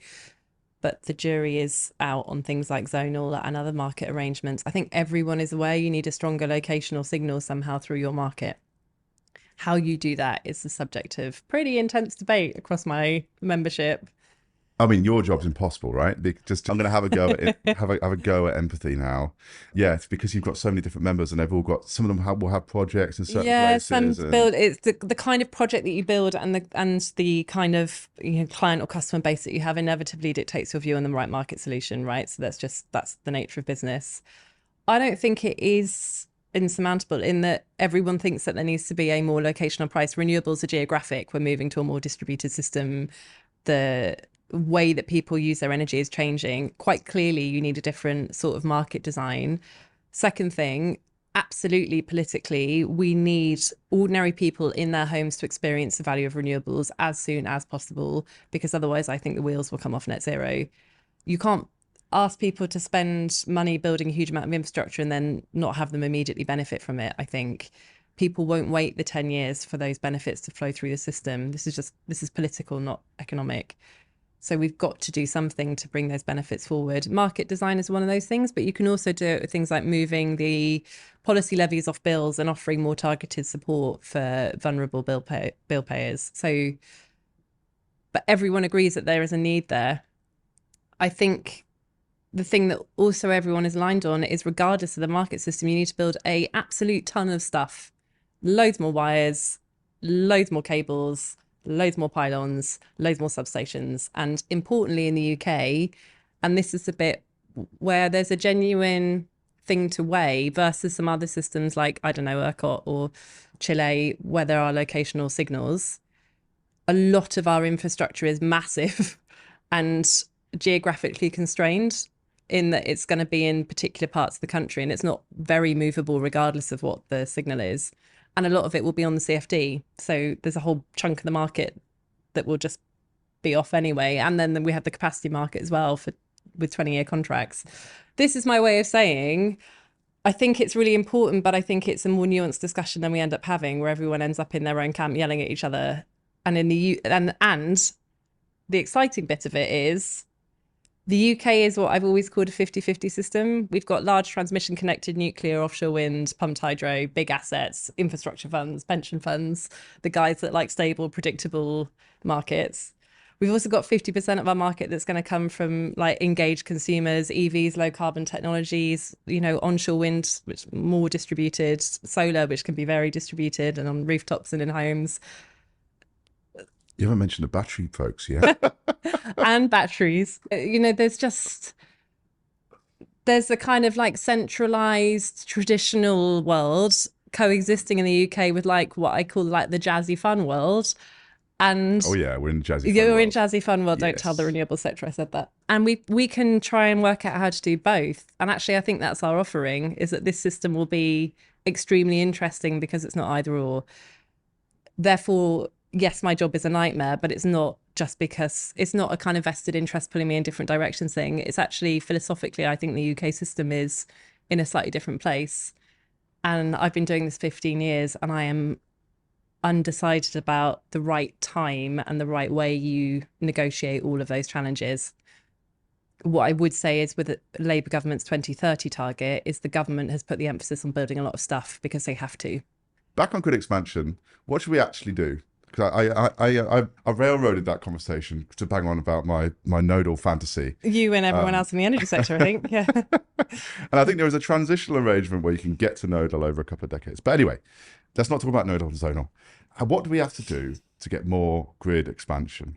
But the jury is out on things like zonal and other market arrangements. I think everyone is aware you need a stronger locational signal somehow through your market. How you do that is the subject of pretty intense debate across my membership.
I mean, your job's impossible, right? I'm going to have a go at it, have a go at empathy now. Yeah, it's because you've got so many different members, and they've all got. Some of them will have projects in certain places.
Build. It's the kind of project that you build, and the kind of client or customer base that you have inevitably dictates your view on the right market solution, right? So that's the nature of business. I don't think it is insurmountable in that everyone thinks that there needs to be a more locational price. Renewables are geographic. We're moving to a more distributed system. The way that people use their energy is changing. Quite clearly, you need a different sort of market design. Second thing, absolutely politically, we need ordinary people in their homes to experience the value of renewables as soon as possible, because otherwise I think the wheels will come off net zero. You can't ask people to spend money building a huge amount of infrastructure and then not have them immediately benefit from it. I think people won't wait the 10 years for those benefits to flow through the system. This is political, not economic. So we've got to do something to bring those benefits forward. Market design is one of those things, but you can also do it with things like moving the policy levies off bills and offering more targeted support for vulnerable bill payers. So, but everyone agrees that there is a need there. I think the thing that also everyone is aligned on is, regardless of the market system, you need to build a absolute ton of stuff, loads more wires, loads more cables, loads more pylons, loads more substations. And importantly in the UK, and this is a bit where there's a genuine thing to weigh versus some other systems like, I don't know, ERCOT or Chile, where there are locational signals, a lot of our infrastructure is massive and geographically constrained in that it's going to be in particular parts of the country, and it's not very movable regardless of what the signal is. And a lot of it will be on the CfD. So there's a whole chunk of the market that will just be off anyway. And then we have the capacity market as well with 20-year contracts. This is my way of saying, I think it's really important, but I think it's a more nuanced discussion than we end up having, where everyone ends up in their own camp yelling at each other. And and the exciting bit of it is the UK is what I've always called a 50-50 system. We've got large transmission connected nuclear, offshore wind, pumped hydro, big assets, infrastructure funds, pension funds, the guys that like stable, predictable markets. We've also got 50% of our market that's going to come from like engaged consumers, EVs, low carbon technologies, onshore wind, which is more distributed, solar, which can be very distributed and on rooftops and in homes.
You haven't mentioned the battery folks yet.
And batteries. There's a kind of like centralized traditional world coexisting in the UK with like what I call like the jazzy fun world. And
oh yeah, we're in jazzy fun
you're
world.
in jazzy fun world. Don't tell the renewable sector I said that. And we can try and work out how to do both. And actually, I think that's our offering, is that this system will be extremely interesting because it's not either or. Therefore, yes, my job is a nightmare, but it's not just because it's not a kind of vested interest pulling me in different directions thing. It's actually philosophically, I think the UK system is in a slightly different place. And I've been doing this 15 years and I am undecided about the right time and the right way you negotiate all of those challenges. What I would say is with the Labour government's 2030 target is the government has put the emphasis on building a lot of stuff because they have to.
Back on grid expansion, what should we actually do? Because I railroaded that conversation to bang on about my nodal fantasy.
You and everyone else in the energy sector, I think. Yeah.
And I think there is a transitional arrangement where you can get to nodal over a couple of decades. But anyway, let's not talk about nodal and zonal. What do we have to do to get more grid expansion?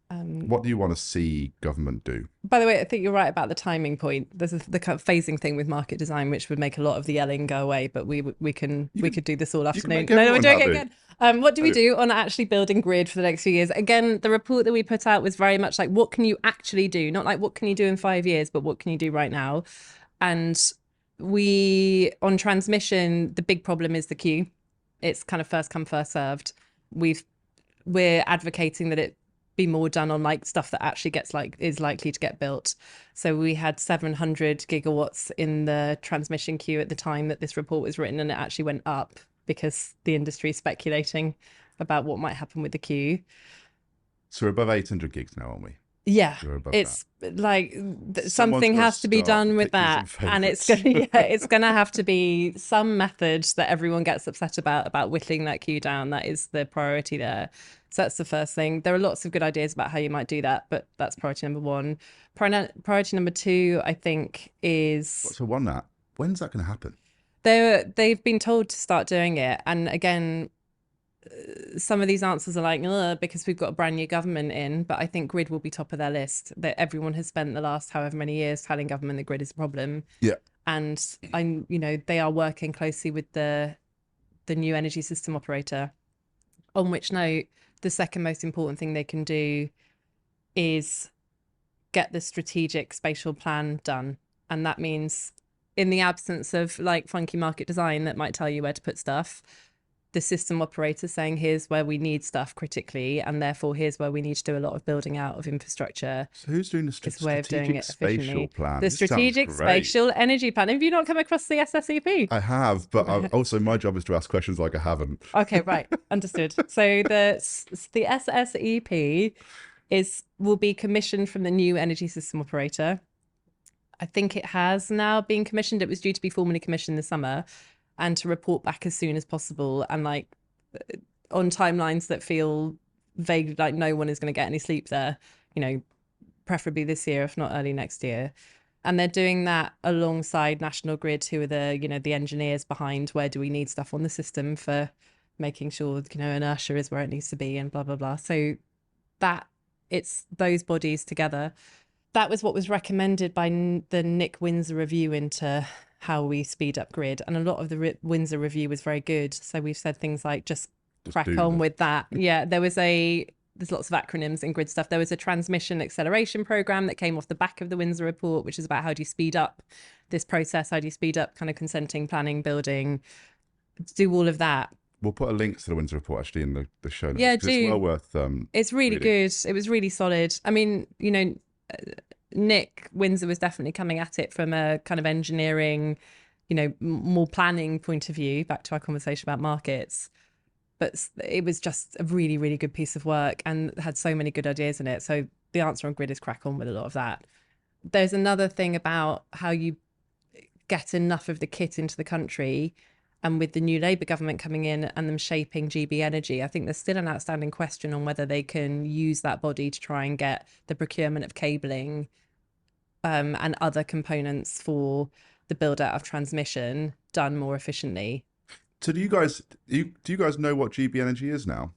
What do you want to see government do?
By the way, I think you're right about the timing point. There's the kind of phasing thing with market design, which would make a lot of the yelling go away. But we could do this all afternoon. No, we're doing it again. What do we do on actually building grid for the next few years? Again, the report that we put out was very much like, what can you actually do? Not like, what can you do in 5 years, but what can you do right now? And on transmission, the big problem is the queue. It's kind of first come, first served. We're advocating that it be more done on like stuff that actually is likely to get built. So we had 700 gigawatts in the transmission queue at the time that this report was written, and it actually went up because the industry is speculating about what might happen with the queue.
So we're above 800 gigs now, aren't we?
Yeah, it's that. Like something has to be done with that, and it's gonna have to be some method that everyone gets upset about whittling that queue down. That is the priority there. So that's the first thing. There are lots of good ideas about how you might do that, but that's priority number one. Priority number two, I think, is
so when's that going to happen?
They've been told to start doing it, and again, some of these answers are like, because we've got a brand new government in, but I think grid will be top of their list. That everyone has spent the last however many years telling government that grid is a problem.
Yeah.
And they are working closely with the new energy system operator. On which note, the second most important thing they can do is get the strategic spatial plan done. And that means, in the absence of like funky market design that might tell you where to put stuff, the system operator saying, here's where we need stuff critically, and therefore here's where we need to do a lot of building out of infrastructure.
So who's doing the strategic spatial plan?
The strategic spatial energy plan. Have you not come across the SSEP?
I have, but also my job is to ask questions like I haven't.
Okay, right. Understood. So the SSEP will be commissioned from the new energy system operator. I think it has now been commissioned. It was due to be formally commissioned this summer, and to report back as soon as possible, and like on timelines that feel vague, like no one is going to get any sleep there, preferably this year, if not early next year. And they're doing that alongside National Grid, who are the engineers behind where do we need stuff on the system for making sure, inertia is where it needs to be and blah, blah, blah. So that it's those bodies together. That was what was recommended by the Nick Windsor review into how we speed up grid, and a lot of the Windsor review was very good. So we've said things like just crack on with that. Yeah, there's lots of acronyms in grid stuff. There was a transmission acceleration program that came off the back of the Windsor report, which is about how do you speed up this process, how do you speed up kind of consenting, planning, building, do all of that.
We'll put a link to the Windsor report actually in the show notes
Yeah,
because it's well
do.
worth.
It's really
reading.
good. It was really solid. I mean, Nick Windsor was definitely coming at it from a kind of engineering, more planning point of view, back to our conversation about markets. But it was just a really, really good piece of work and had so many good ideas in it. So the answer on grid is crack on with a lot of that. There's another thing about how you get enough of the kit into the country. And with the new Labour government coming in and them shaping GB Energy, I think there's still an outstanding question on whether they can use that body to try and get the procurement of cabling and other components for the build out of transmission done more efficiently.
So do you guys know what GB Energy is now?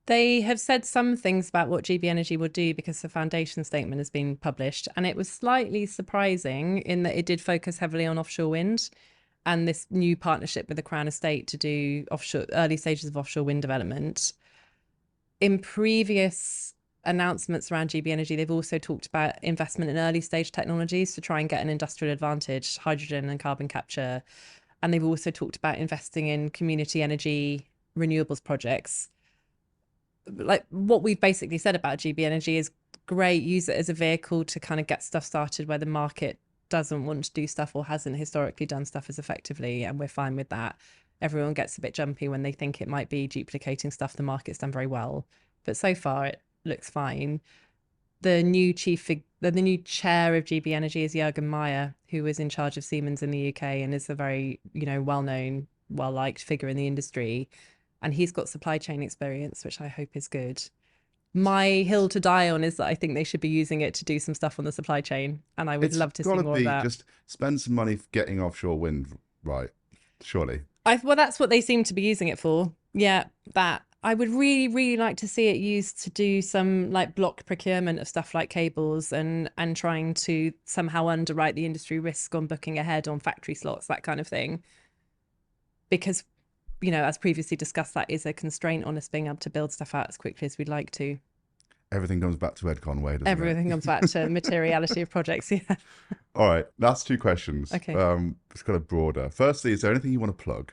They have said some things about what GB Energy will do because the foundation statement has been published, and it was slightly surprising in that it did focus heavily on offshore wind and this new partnership with the Crown Estate to do early stages of offshore wind development. In previous announcements around GB Energy, they've also talked about investment in early stage technologies to try and get an industrial advantage, hydrogen and carbon capture. And they've also talked about investing in community energy renewables projects. Like what we've basically said about GB Energy is great, use it as a vehicle to kind of get stuff started where the market doesn't want to do stuff or hasn't historically done stuff as effectively, and we're fine with that. Everyone gets a bit jumpy when they think it might be duplicating stuff the market's done very well, but so far it looks fine. The new chair of GB Energy is Jürgen Meyer, who was in charge of Siemens in the UK and is a very well-known, well-liked figure in the industry, and he's got supply chain experience, which I hope is good. My hill to die on is that I think they should be using it to do some stuff on the supply chain, and I would love to see more of that.
Just spend some money getting offshore wind right, surely.
Well, that's what they seem to be using it for. Yeah, that. I would really, really like to see it used to do some like block procurement of stuff like cables and trying to somehow underwrite the industry risk on booking ahead on factory slots, that kind of thing. Because, as previously discussed, that is a constraint on us being able to build stuff out as quickly as we'd like to.
Everything comes back to Ed Conway, doesn't it?
Everything comes back to materiality of projects, yeah.
All right, last two questions.
Okay.
It's kind of broader. Firstly, is there anything you want to plug?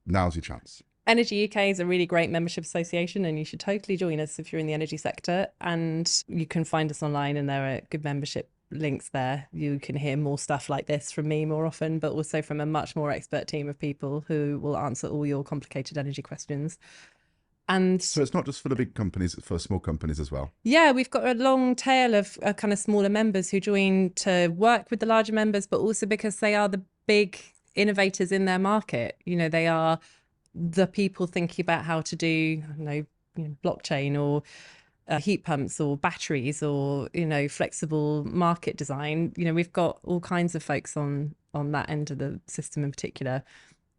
Now's your chance.
Energy UK is a really great membership association, and you should totally join us if you're in the energy sector. And you can find us online, and there are good membership links there. You can hear more stuff like this from me more often, but also from a much more expert team of people who will answer all your complicated energy questions. And
so it's not just for the big companies, it's for small companies as well.
Yeah, we've got a long tail of kind of smaller members who join to work with the larger members, but also because they are the big innovators in their market. They are the people thinking about how to do blockchain or heat pumps or batteries or flexible market design. We've got all kinds of folks on that end of the system in particular.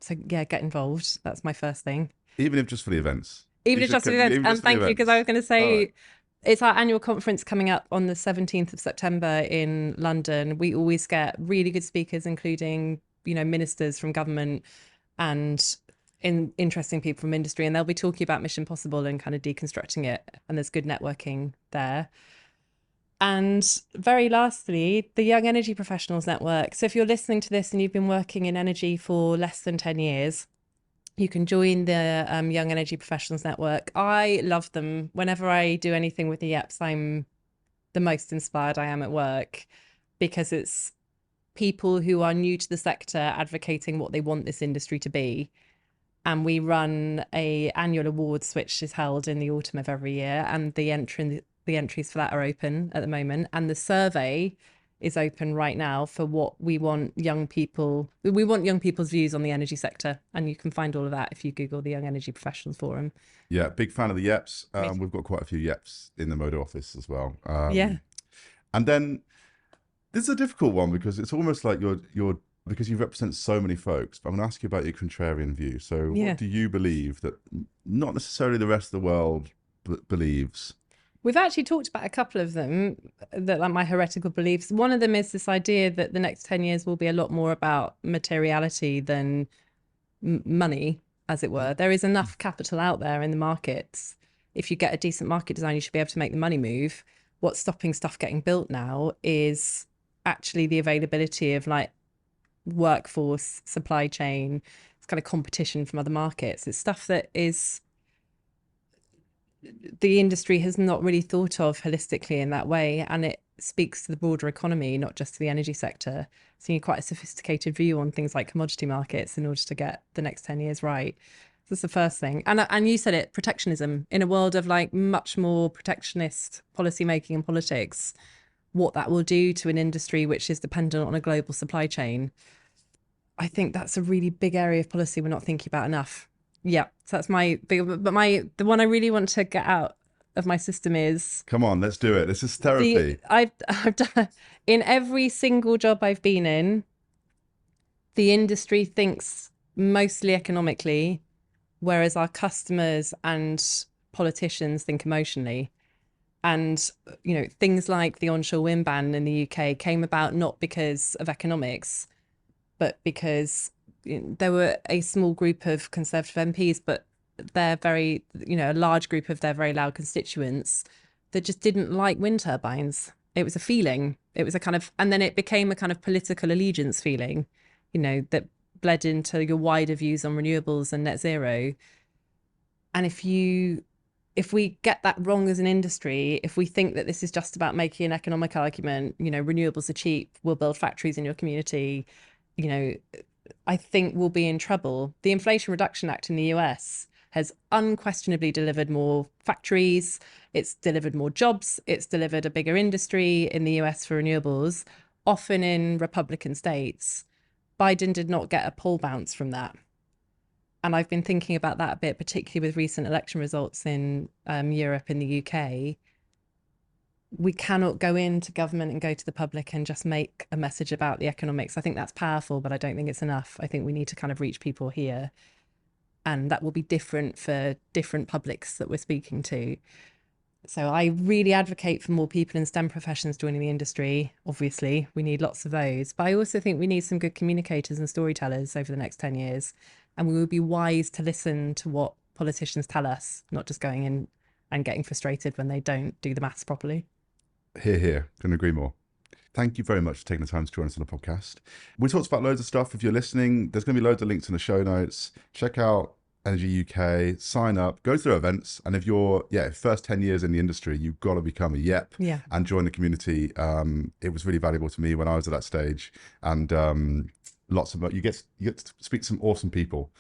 So yeah, get involved. That's my first thing.
Even if just for the events.
Even if just for the events. And thank you, because I was going to say, it's our annual conference coming up on the 17th of September in London. We always get really good speakers, including ministers from government and interesting people from industry, and they'll be talking about Mission Possible and kind of deconstructing it, and there's good networking there. And very lastly, the Young Energy Professionals Network. So if you're listening to this and you've been working in energy for less than 10 years, you can join the Young Energy Professionals Network. I love them. Whenever I do anything with the YEPs, I'm the most inspired I am at work, because it's people who are new to the sector advocating what they want this industry to be. And we run a annual awards, which is held in the autumn of every year, and the entries for that are open at the moment. And the survey is open right now for what we want young people's views on the energy sector, and you can find all of that if you Google the Young Energy Professionals Forum.
Yeah, big fan of the YEPs. We've got quite a few YEPs in the Modo office as well.
Yeah.
And then this is a difficult one, because it's almost like because you represent so many folks, but I'm going to ask you about your contrarian view. So what do you believe that not necessarily the rest of the world believes?
We've actually talked about a couple of them, that like my heretical beliefs. One of them is this idea that the next 10 years will be a lot more about materiality than money, as it were. There is enough capital out there in the markets. If you get a decent market design, you should be able to make the money move. What's stopping stuff getting built now is actually the availability of like workforce, supply chain, kind of competition from other markets. It's stuff that is the industry has not really thought of holistically in that way, and it speaks to the broader economy, not just to the energy sector. So you need quite a sophisticated view on things like commodity markets in order to get the next 10 years right. That's the first thing. And you said it, protectionism. In a world of like much more protectionist policy making and politics, what that will do to an industry which is dependent on a global supply chain, I think that's a really big area of policy we're not thinking about enough. Yeah, so that's my big, but the one I really want to get out of my system is,
come on, let's do it. This is therapy.
I've done in every single job I've been in, the industry thinks mostly economically, whereas our customers and politicians think emotionally. And, you know, things like the onshore wind ban in the UK came about not because of economics, but because there were a small group of Conservative MPs, but they're very, you know, a large group of their very loud constituents that just didn't like wind turbines. It was a feeling. It was a kind of, and then it became a kind of political allegiance feeling, you know, that bled into your wider views on renewables and net zero. And if we get that wrong as an industry, if we think that this is just about making an economic argument, you know, renewables are cheap, we'll build factories in your community, you know, I think we'll be in trouble. The Inflation Reduction Act in the US has unquestionably delivered more factories, it's delivered more jobs, it's delivered a bigger industry in the US for renewables, often in Republican states. Biden did not get a poll bounce from that. And I've been thinking about that a bit, particularly with recent election results in Europe and the UK. We cannot go into government and go to the public and just make a message about the economics. I think that's powerful, but I don't think it's enough. I think we need to kind of reach people here. And that will be different for different publics that we're speaking to. So I really advocate for more people in STEM professions joining the industry. Obviously, we need lots of those. But I also think we need some good communicators and storytellers over the next 10 years. And we would be wise to listen to what politicians tell us, not just going in and getting frustrated when they don't do the maths properly.
Here. Couldn't agree more. Thank you very much for taking the time to join us on the podcast. We talked about loads of stuff. If you're listening, there's going to be loads of links in the show notes. Check out Energy UK, sign up, go through events. And if you're, first 10 years in the industry, you've got to become a YEP and join the community. It was really valuable to me when I was at that stage. And you get to speak to some awesome people.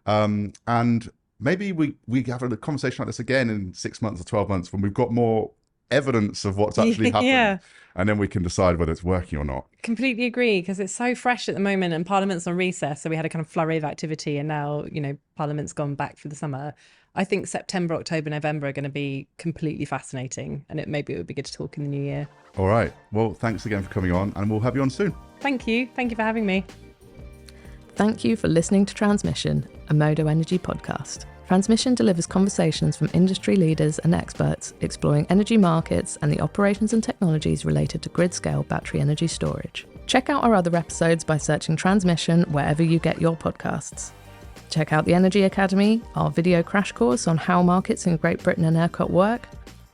And maybe we have a conversation like this again in 6 months or 12 months when we've got more evidence of what's actually happened, and then we can decide whether it's working or not.
Completely agree, because it's so fresh at the moment and Parliament's on recess, so we had a kind of flurry of activity, and now, you know, Parliament's gone back for the summer. I think September, October, November are going to be completely fascinating, and maybe it would be good to talk in the new year.
All right, well, thanks again for coming on, and we'll have you on soon.
Thank you for having me.
Thank you for listening to Transmission, a Modo Energy podcast. Transmission delivers conversations from industry leaders and experts exploring energy markets and the operations and technologies related to grid-scale battery energy storage. Check out our other episodes by searching Transmission wherever you get your podcasts. Check out the Energy Academy, our video crash course on how markets in Great Britain and ERCOT work,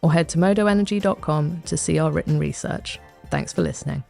or head to modoenergy.com to see our written research. Thanks for listening.